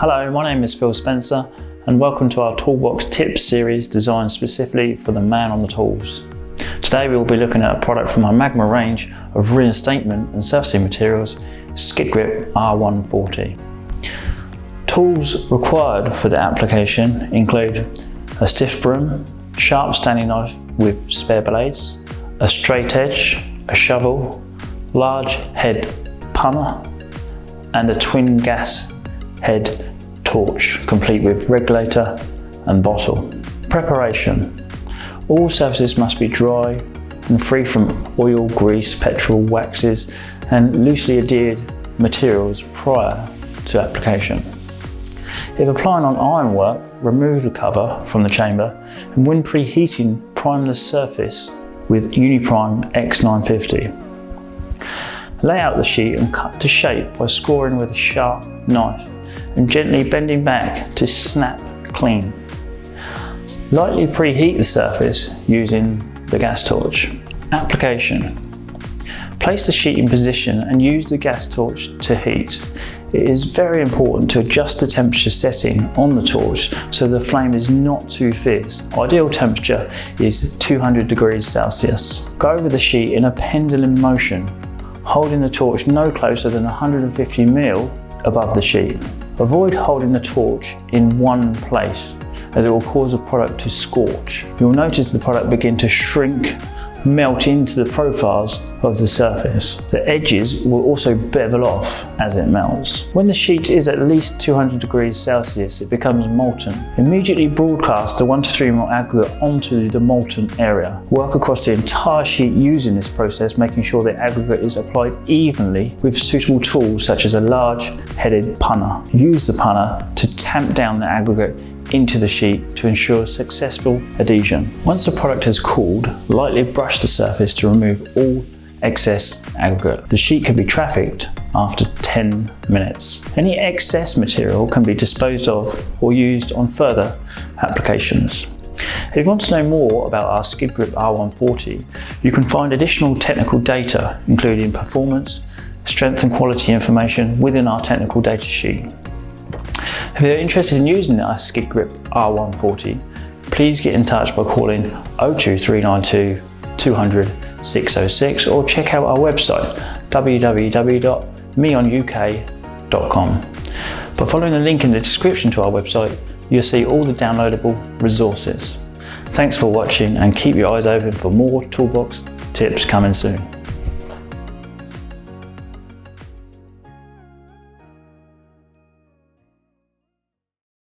Hello, my name is Phil Spencer and welcome to our Toolbox Tip series designed specifically for the man on the tools. Today we will be looking at a product from our Magma range of reinstatement and surfacing materials, SkidGrip R140. Tools required for the application include a stiff broom, sharp standing knife with spare blades, a straight edge, a shovel, large head punner, and a twin gas head torch, complete with regulator and bottle. Preparation. All surfaces must be dry and free from oil, grease, petrol, waxes, and loosely adhered materials prior to application. If applying on ironwork, remove the cover from the chamber and when preheating, prime the surface with Uniprime X950. Lay out the sheet and cut to shape by scoring with a sharp knife and gently bending back to snap clean. Lightly preheat the surface using the gas torch. Application. Place the sheet in position and use the gas torch to heat. It is very important to adjust the temperature setting on the torch so the flame is not too fierce. Ideal temperature is 200 degrees Celsius. Go over the sheet in a pendulum motion, holding the torch no closer than 150 mil above the sheet. Avoid holding the torch in one place as it will cause the product to scorch. You'll notice the product begin to shrink, melt into the profiles of the surface. The edges will also bevel off as it melts. When the sheet is at least 200 degrees Celsius, it becomes molten. Immediately broadcast the 1 to 3 ml aggregate onto the molten area. Work across the entire sheet using this process, making sure the aggregate is applied evenly with suitable tools such as a large headed punner. Use the punner to tamp down the aggregate into the sheet to ensure successful adhesion. Once the product has cooled, lightly brush the surface to remove all excess aggregate. The sheet can be trafficked after 10 minutes. Any excess material can be disposed of or used on further applications. If you want to know more about our SkidGrip R140, you can find additional technical data, including performance, strength and quality information within our technical data sheet. If you're interested in using our SkidGrip R140, please get in touch by calling 02392 200 606 or check out our website www.meonuk.com. By following the link in the description to our website, you'll see all the downloadable resources. Thanks for watching and keep your eyes open for more Toolbox tips coming soon.